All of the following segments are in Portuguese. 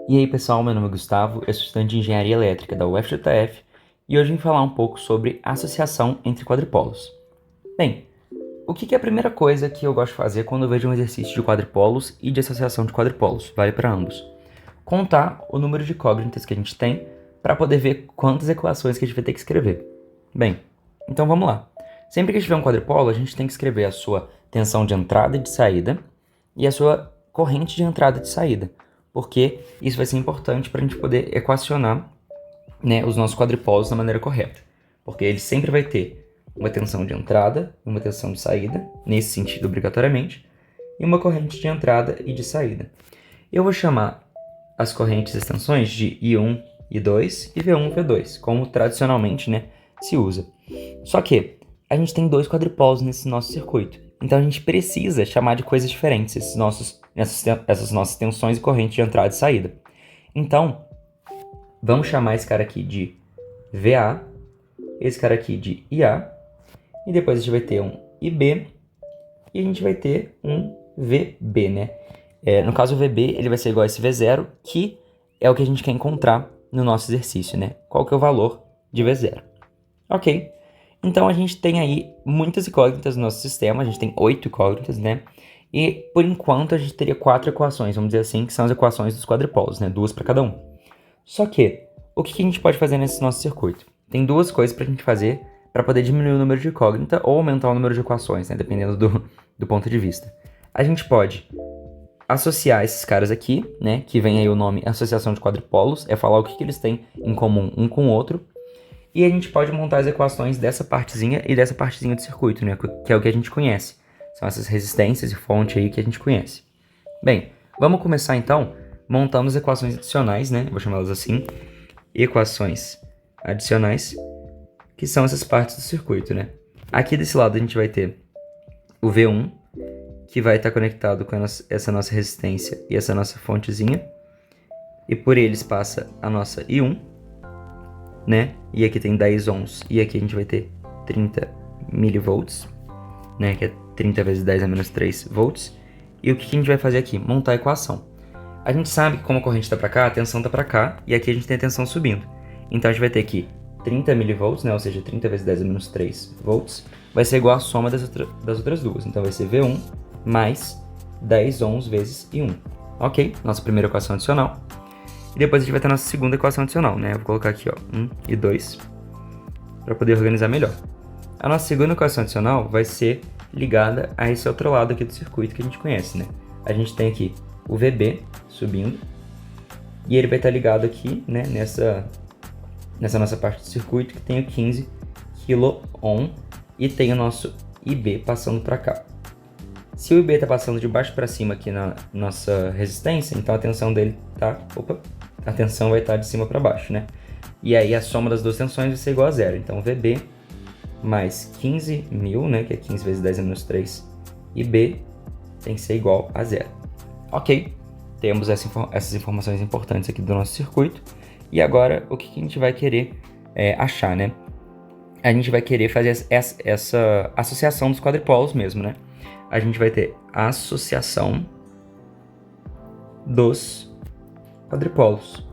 E aí pessoal, meu nome é Gustavo, eu sou estudante de Engenharia Elétrica da UFJF e hoje vim falar um pouco sobre associação entre quadripolos. Bem, o que é a primeira coisa que eu gosto de fazer quando eu vejo um exercício de quadripolos e de associação de quadripolos? Vale para ambos. Contar o número de incógnitas que a gente tem para poder ver quantas equações que a gente vai ter que escrever. Bem, então vamos lá. Sempre que a gente tiver um quadripolo, a gente tem que escrever a sua tensão de entrada e de saída e a sua corrente de entrada e de saída, porque isso vai ser importante para a gente poder equacionar, né, os nossos quadripolos da maneira correta. Porque ele sempre vai ter uma tensão de entrada e uma tensão de saída, nesse sentido obrigatoriamente, e uma corrente de entrada e de saída. Eu vou chamar as correntes e as tensões de I1, I2 e V1, V2, como tradicionalmente, né, se usa. Só que a gente tem dois quadripolos nesse nosso circuito, então a gente precisa chamar de coisas diferentes essas nossas tensões e correntes de entrada e saída. Então, vamos chamar esse cara aqui de VA, esse cara aqui de IA, e depois a gente vai ter um IB, e a gente vai ter um VB, né? No caso, o VB ele vai ser igual a esse V0, que é o que a gente quer encontrar no nosso exercício, né? Qual que é o valor de V0? Ok. Então, a gente tem aí muitas incógnitas no nosso sistema, a gente tem 8 incógnitas, né? E, por enquanto, a gente teria 4 equações, vamos dizer assim, que são as equações dos quadripolos, né? 2 para cada um. Só que, o que a gente pode fazer nesse nosso circuito? Tem duas coisas para a gente fazer para poder diminuir o número de incógnita ou aumentar o número de equações, né? Dependendo do ponto de vista. A gente pode associar esses caras aqui, né? Que vem aí o nome associação de quadripolos, é falar o que eles têm em comum um com o outro. E a gente pode montar as equações dessa partezinha e dessa partezinha do circuito, né? Que é o que a gente conhece. São essas resistências e fonte aí que a gente conhece. Bem, vamos começar então montando as equações adicionais, né? Vou chamá-las assim. Equações adicionais, que são essas partes do circuito, né? Aqui desse lado a gente vai ter o V1, que vai estar conectado com essa nossa resistência e essa nossa fontezinha. E por eles passa a nossa I1, né? E aqui tem 10 ohms, e aqui a gente vai ter 30 milivolts, né? Que é 30 vezes 10 a menos 3 volts. E o que a gente vai fazer aqui? Montar a equação. A gente sabe que como a corrente está para cá, a tensão está para cá, e aqui a gente tem a tensão subindo. Então a gente vai ter aqui 30 milivolts, né? Ou seja, 30 vezes 10 a menos 3 volts, vai ser igual à soma das outras duas. Então vai ser V1 mais 10 ohms vezes I1. Ok? Nossa primeira equação adicional. E depois a gente vai ter a nossa segunda equação adicional, né? Eu vou colocar aqui, ó, 1 e 2, para poder organizar melhor. A nossa segunda equação adicional vai ser ligada a esse outro lado aqui do circuito que a gente conhece, né? A gente tem aqui o VB subindo, e ele vai estar ligado aqui, né, nessa nossa parte do circuito, que tem o 15 kΩ, e tem o nosso IB passando para cá. Se o IB está passando de baixo para cima aqui na nossa resistência, então a tensão dele tá... a tensão vai estar de cima para baixo, né? E aí a soma das duas tensões vai ser igual a zero. Então VB mais 15.000, né, que é 15 vezes 10 a menos 3, IB tem que ser igual a zero. Ok, temos essas informações importantes aqui do nosso circuito. E agora, o que a gente vai querer achar, né? A gente vai querer fazer essa associação dos quadripolos mesmo, né? A gente vai ter a associação dos quadripolos.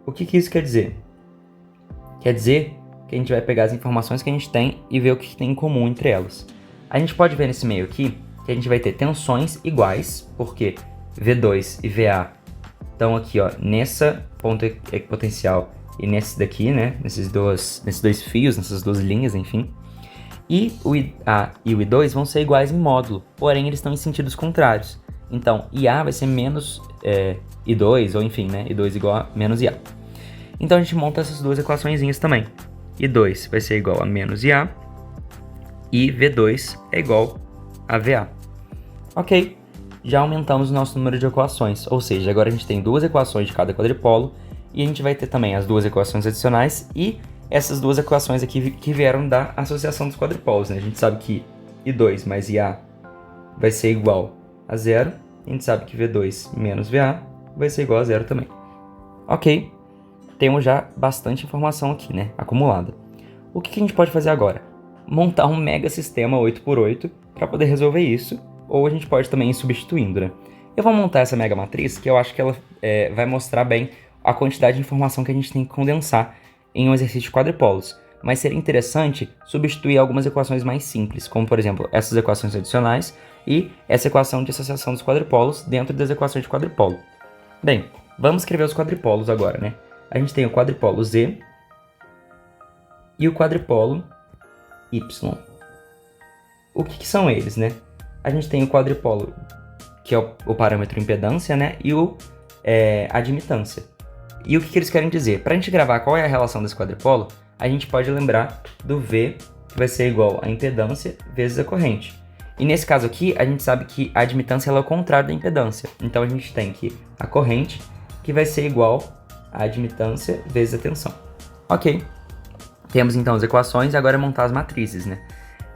O que isso quer dizer? Quer dizer que a gente vai pegar as informações que a gente tem e ver o que tem em comum entre elas. A gente pode ver nesse meio aqui que a gente vai ter tensões iguais, porque V2 e VA estão aqui, ó, nessa ponta equipotencial e nesse daqui, né? Nesses dois fios, nessas duas linhas, enfim. E o IA e o I2 vão ser iguais em módulo, porém eles estão em sentidos contrários. Então, IA vai ser menos I2, ou enfim, né? I2 igual a menos IA. Então a gente monta essas duas equaçõezinhas também. I2 vai ser igual a menos IA e V2 é igual a VA. Ok, já aumentamos o nosso número de equações, ou seja, agora a gente tem duas equações de cada quadripolo e a gente vai ter também as duas equações adicionais e essas duas equações aqui que vieram da associação dos quadripolos, né? A gente sabe que I2 mais IA vai ser igual a zero, a gente sabe que V2 menos VA vai ser igual a zero também. Ok, temos já bastante informação aqui, né, acumulada. O que a gente pode fazer agora? Montar um mega sistema 8x8 para poder resolver isso, ou a gente pode também ir substituindo, né? Eu vou montar essa mega matriz, que eu acho que ela vai mostrar bem a quantidade de informação que a gente tem que condensar em um exercício de quadripolos. Mas seria interessante substituir algumas equações mais simples, como por exemplo, essas equações adicionais e essa equação de associação dos quadripolos dentro das equações de quadripolo. Bem, vamos escrever os quadripolos agora, né? A gente tem o quadripolo Z e o quadripolo Y. O que são eles, né? A gente tem o quadripolo, que é o parâmetro impedância, né? E a admitância. E o que eles querem dizer? Para a gente gravar qual é a relação desse quadripolo, a gente pode lembrar do V, que vai ser igual a impedância vezes a corrente. E nesse caso aqui, a gente sabe que a admitância ela é o contrário da impedância. Então a gente tem que a corrente, que vai ser igual a admitância vezes a tensão. Ok. Temos então as equações e agora é montar as matrizes, né?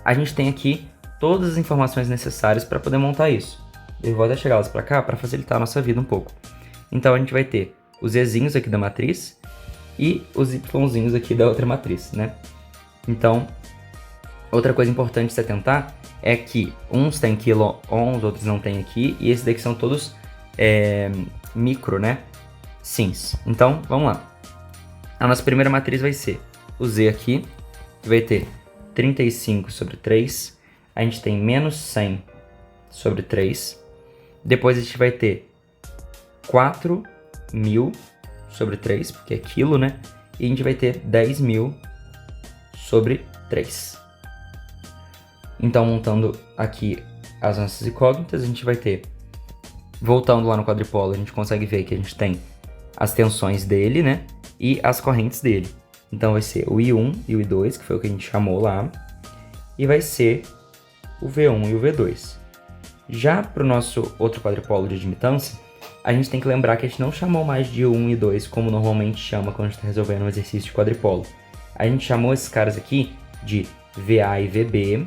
A gente tem aqui todas as informações necessárias para poder montar isso. Eu vou até chegar elas para cá para facilitar a nossa vida um pouco. Então a gente vai ter os Ezinhos aqui da matriz e os Yzinhos aqui da outra matriz, né? Então, outra coisa importante de se atentar é que uns tem quiloohms, outros não tem aqui, e esses daqui são todos micro, né? Sims. Então, vamos lá. A nossa primeira matriz vai ser o Z aqui, que vai ter 35 sobre 3. A gente tem menos 100 sobre 3. Depois a gente vai ter 4.000 sobre 3, porque é quilo, né? E a gente vai ter 10.000 sobre 3. Então, montando aqui as nossas incógnitas, a gente vai ter, voltando lá no quadripolo, a gente consegue ver que a gente tem as tensões dele, né? E as correntes dele. Então, vai ser o I1 e o I2, que foi o que a gente chamou lá. E vai ser o V1 e o V2. Já para o nosso outro quadripolo de admitância, a gente tem que lembrar que a gente não chamou mais de 1 e 2 como normalmente chama quando a gente está resolvendo um exercício de quadripolo. A gente chamou esses caras aqui de VA e VB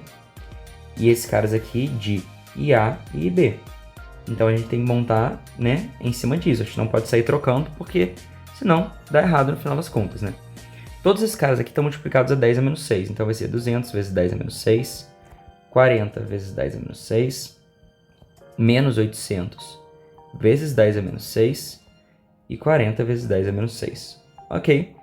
e esses caras aqui de IA e IB. Então a gente tem que montar, né, em cima disso. A gente não pode sair trocando porque senão dá errado no final das contas, né? Todos esses caras aqui estão multiplicados a 10 a menos 6. Então vai ser 200 vezes 10 a menos 6, 40 vezes 10 a menos 6, menos 800 vezes 10 a menos 6 e 40 vezes 10 a menos 6. Ok,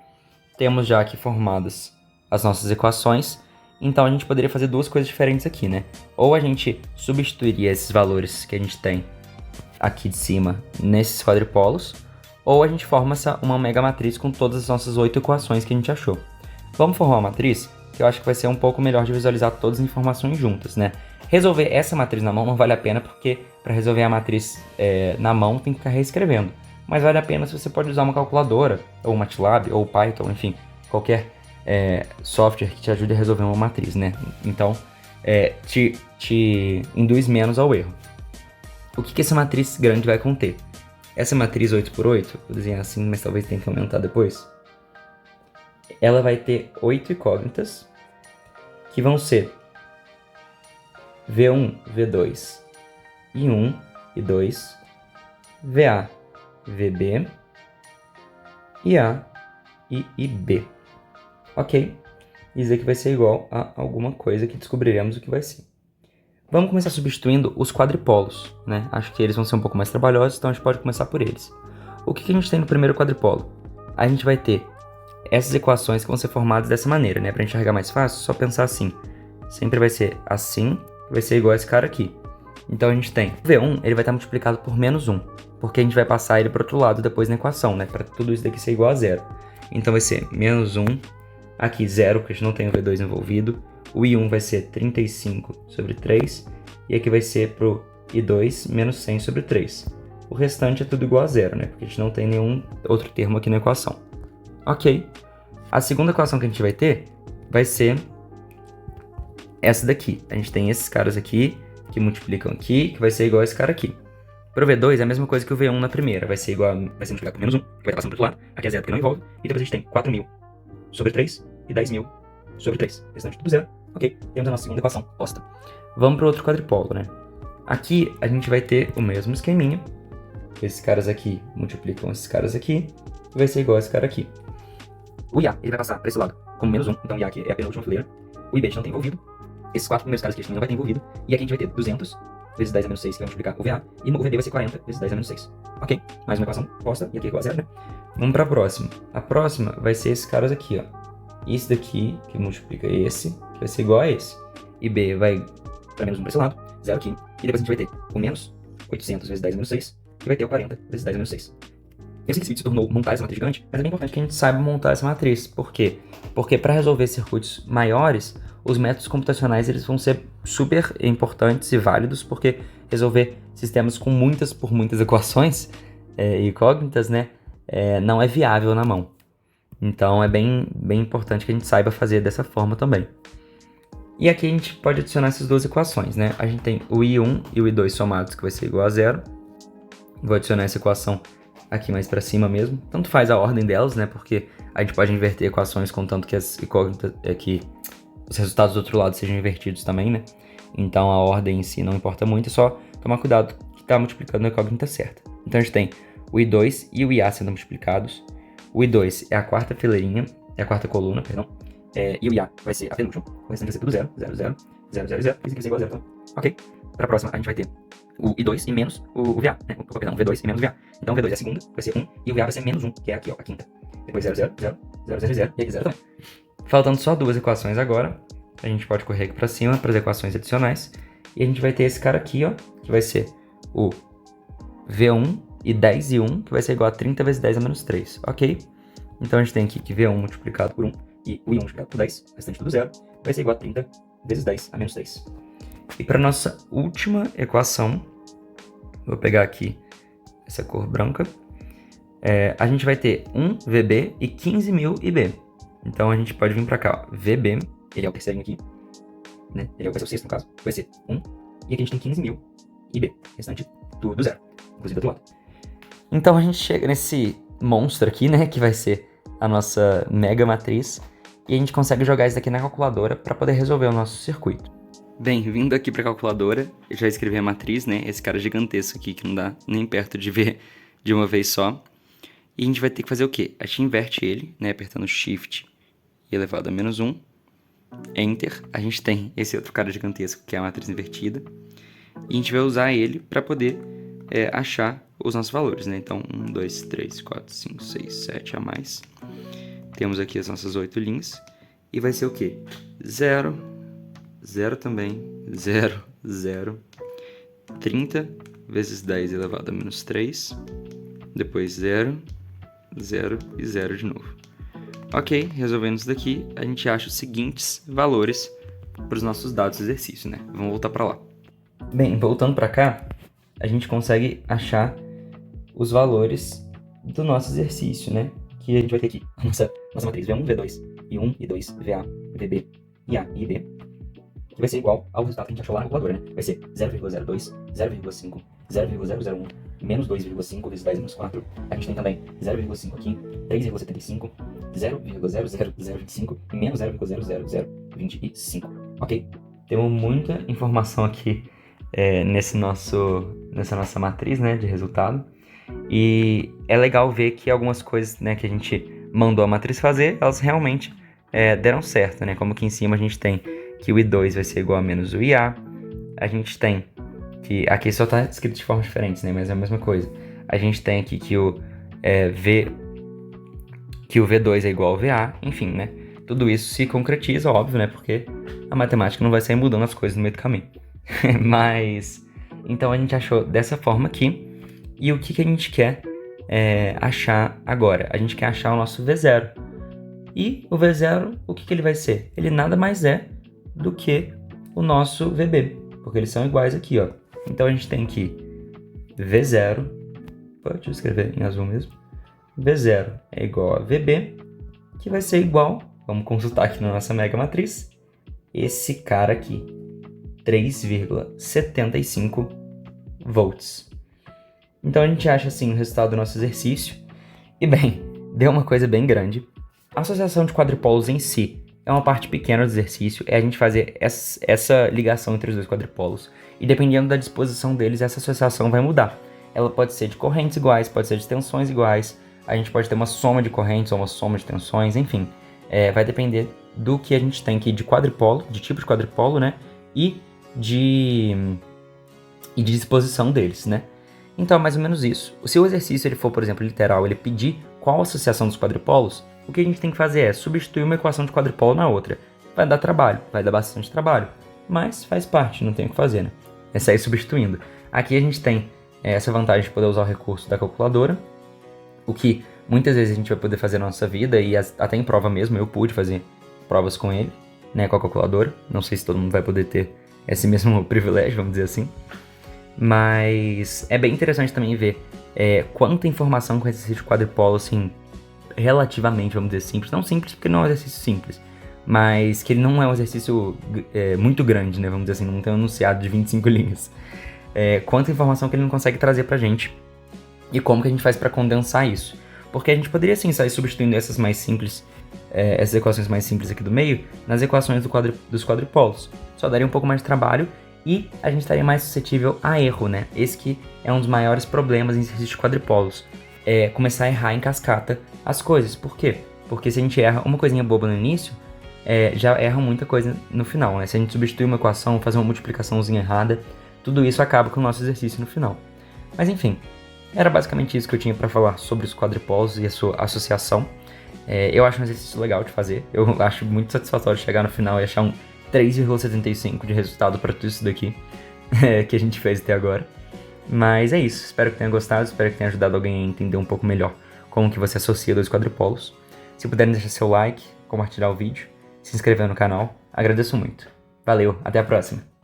temos já aqui formadas as nossas equações, então a gente poderia fazer duas coisas diferentes aqui, né? Ou a gente substituiria esses valores que a gente tem aqui de cima nesses quadripolos, ou a gente forma uma mega matriz com todas as nossas 8 equações que a gente achou. Vamos formar uma matriz que eu acho que vai ser um pouco melhor de visualizar todas as informações juntas, né? Resolver essa matriz na mão não vale a pena, porque para resolver a matriz na mão tem que ficar reescrevendo. Mas vale a pena se você pode usar uma calculadora, ou MATLAB, ou Python, enfim, qualquer software que te ajude a resolver uma matriz, né? Então, te induz menos ao erro. O que essa matriz grande vai conter? Essa matriz 8x8, vou desenhar assim, mas talvez tenha que aumentar depois. Ela vai ter 8 incógnitas, que vão ser V1, V2, I1, I2, VA, VB, IA e IB. Ok? Isso aqui vai ser igual a alguma coisa que descobriremos o que vai ser. Vamos começar substituindo os quadripolos, né? Acho que eles vão ser um pouco mais trabalhosos, então a gente pode começar por eles. O que a gente tem no primeiro quadripolo? A gente vai ter essas equações que vão ser formadas dessa maneira, né? Para enxergar mais fácil, só pensar assim. Sempre vai ser assim, vai ser igual a esse cara aqui. Então a gente tem o V1, ele vai estar multiplicado por menos 1, porque a gente vai passar ele para o outro lado depois na equação, né? Para tudo isso daqui ser igual a zero. Então vai ser menos 1, aqui 0, porque a gente não tem o V2 envolvido. O I1 vai ser 35 sobre 3, e aqui vai ser pro I2 menos 100 sobre 3. O restante é tudo igual a zero, né? Porque a gente não tem nenhum outro termo aqui na equação. Ok. A segunda equação que a gente vai ter vai ser essa daqui. A gente tem esses caras aqui, que multiplicam aqui, que vai ser igual a esse cara aqui. Pro V2 é a mesma coisa que o V1 na primeira. Vai ser multiplicado por menos 1, que vai estar passando pro outro lado. Aqui é zero porque não envolve. E depois a gente tem 4.000 sobre 3 e 10.000 sobre 3. Restante tudo zero. Ok, temos a nossa segunda equação posta. Vamos para o outro quadripolo, né? Aqui a gente vai ter o mesmo esqueminha. Esses caras aqui multiplicam esses caras aqui. E vai ser igual a esse cara aqui. O IA, ele vai passar para esse lado como menos 1. Então o IA aqui é a penúltima fileira. O IB a gente não tem envolvido. Esses 4 primeiros caras que a gente não vai ter envolvido. E aqui a gente vai ter 200 vezes 10 a menos 6, que vai multiplicar o VA, e o VB vai ser 40 vezes 10 a menos 6. Ok? Mais uma equação posta, e aqui é igual a zero, né? Vamos para a próxima. A próxima vai ser esses caras aqui, ó. Isso daqui, que multiplica esse, que vai ser igual a esse. E B vai para menos 1 para esse lado, 0 aqui. E depois a gente vai ter o menos 800 vezes 10 a menos 6, que vai ter o 40 vezes 10 a menos 6. Esse vídeo se tornou montar essa matriz gigante, mas é bem importante que a gente saiba montar essa matriz. Por quê? Porque para resolver circuitos maiores, os métodos computacionais eles vão ser super importantes e válidos, porque resolver sistemas com muitas equações incógnitas, né, não é viável na mão. Então é bem importante que a gente saiba fazer dessa forma também. E aqui a gente pode adicionar essas duas equações, né? A gente tem o I1 e o I2 somados, que vai ser igual a zero. Vou adicionar essa equação aqui mais para cima mesmo. Tanto faz a ordem delas, né? Porque a gente pode inverter equações contanto que as incógnitas, que os resultados do outro lado sejam invertidos também, né? Então a ordem em si não importa muito, é só tomar cuidado que está multiplicando a incógnita certa. Então a gente tem o I2 e o IA sendo multiplicados. O I2 é a quarta fileirinha, é a quarta coluna, perdão. E o IA vai ser a penúltima. O restante vai ser tudo 0, 0, 0, 0, 0, 0. Isso aqui vai ser igual a 0, tá? Ok? Para a próxima, a gente vai ter o I2 e menos o VA, né? Perdão, o V2 e menos o VA. Então o V2 é a segunda, vai ser 1, e o VA vai ser menos 1, que é aqui, ó, a quinta. Depois 0, 0, 0, 0, 0, 0, e aqui 0 também. Faltando só duas equações agora, a gente pode correr aqui para cima para as equações adicionais. E a gente vai ter esse cara aqui, ó, que vai ser o V1 e 10 e 1, que vai ser igual a 30 vezes 10 a menos 3, ok? Então a gente tem aqui que V1 multiplicado por 1 e o I1 multiplicado por 10, restante tudo zero, vai ser igual a 30 vezes 10 a menos 3. E para nossa última equação, vou pegar aqui essa cor branca, a gente vai ter 1 VB e 15.000 IB. Então a gente pode vir para cá, ó, VB, ele é o terceirinho aqui, né? Ele vai ser o sexto no caso, vai ser 1, e aqui a gente tem 15.000 IB, restante tudo zero, inclusive do outro lado. Então a gente chega nesse monstro aqui, né, que vai ser a nossa mega matriz, e a gente consegue jogar isso daqui na calculadora para poder resolver o nosso circuito. Bem, vindo aqui para a calculadora, eu já escrevi a matriz, né, esse cara gigantesco aqui que não dá nem perto de ver de uma vez só. E a gente vai ter que fazer o quê? A gente inverte ele, né, apertando Shift e elevado a menos 1, Enter. A gente tem esse outro cara gigantesco que é a matriz invertida, e a gente vai usar ele para poder achar os nossos valores, né? Então, 1, 2, 3, 4, 5, 6, 7 a mais. Temos aqui as nossas 8 linhas. E vai ser o quê? 0, 0 também, 0, 0. 30 vezes 10 elevado a menos 3. Depois 0, 0 e 0 de novo. Ok, resolvendo isso daqui, a gente acha os seguintes valores para os nossos dados do exercício, né? Vamos voltar para lá. Bem, voltando para cá, a gente consegue achar os valores do nosso exercício, né? Que a gente vai ter aqui a nossa matriz V1, V2, I1, I2, VA, VB, IA e IB, que vai ser igual ao resultado que a gente achou lá na calculadora, né? Vai ser 0,02, 0,5, 0,001, menos 2,5 vezes 10 menos 4. A gente tem também 0,5 aqui, 3,75, 0,00025 e menos 0,00025, ok? Temos muita informação aqui nessa nossa matriz, né, de resultado. E é legal ver que algumas coisas, né, que a gente mandou a matriz fazer, elas realmente deram certo, né? Como aqui em cima a gente tem que o I2 vai ser igual a menos o IA. A gente tem que... Aqui só está escrito de formas diferentes, né? Mas é a mesma coisa. A gente tem aqui que o V2 é igual ao VA. Enfim, né? Tudo isso se concretiza, óbvio, né? Porque a matemática não vai sair mudando as coisas no meio do caminho. Mas... Então a gente achou dessa forma aqui. E o que a gente quer achar agora? A gente quer achar o nosso V0. E o V0, o que ele vai ser? Ele nada mais é do que o nosso VB, porque eles são iguais aqui, ó. Então a gente tem que V0, pode escrever em azul mesmo, V0 é igual a VB, que vai ser igual, vamos consultar aqui na nossa mega matriz, esse cara aqui, 3,75 volts. Então a gente acha assim o resultado do nosso exercício. E bem, deu uma coisa bem grande. A associação de quadripolos em si é uma parte pequena do exercício, é a gente fazer essa ligação entre os dois quadripolos. E dependendo da disposição deles, essa associação vai mudar. Ela pode ser de correntes iguais, pode ser de tensões iguais, a gente pode ter uma soma de correntes ou uma soma de tensões, enfim. Vai depender do que a gente tem aqui de quadripolo, de tipo de quadripolo, né? E e de disposição deles, né? Então é mais ou menos isso. Se o exercício ele for, por exemplo, literal, ele pedir qual a associação dos quadripolos, o que a gente tem que fazer é substituir uma equação de quadripolo na outra. Vai dar trabalho, vai dar bastante trabalho, mas faz parte, não tem o que fazer, né? É sair substituindo. Aqui a gente tem essa vantagem de poder usar o recurso da calculadora, o que muitas vezes a gente vai poder fazer na nossa vida, e até em prova mesmo, eu pude fazer provas com ele, né, com a calculadora. Não sei se todo mundo vai poder ter esse mesmo privilégio, vamos dizer assim. Mas é bem interessante também ver quanta informação com esse exercício de quadripolo, assim, relativamente, vamos dizer, simples. Não simples porque não é um exercício simples, mas que ele não é um exercício muito grande, né, vamos dizer assim, não tem um enunciado de 25 linhas. Quanta informação que ele não consegue trazer pra gente e como que a gente faz pra condensar isso. Porque a gente poderia sim sair substituindo essas mais simples, essas equações mais simples aqui do meio, nas equações dos quadripolos. Só daria um pouco mais de trabalho e a gente estaria mais suscetível a erro, né? Esse que é um dos maiores problemas em exercício de quadripolos. É começar a errar em cascata as coisas. Por quê? Porque se a gente erra uma coisinha boba no início, já erra muita coisa no final, né? Se a gente substituir uma equação, fazer uma multiplicaçãozinha errada, tudo isso acaba com o nosso exercício no final. Mas enfim, era basicamente isso que eu tinha para falar sobre os quadripolos e a sua associação. Eu acho um exercício legal de fazer. Eu acho muito satisfatório chegar no final e achar um 3,75 de resultado para tudo isso daqui que a gente fez até agora. Mas é isso. Espero que tenha gostado. Espero que tenha ajudado alguém a entender um pouco melhor como que você associa dois quadripolos. Se puderem deixar seu like, compartilhar o vídeo, se inscrever no canal, agradeço muito. Valeu, até a próxima!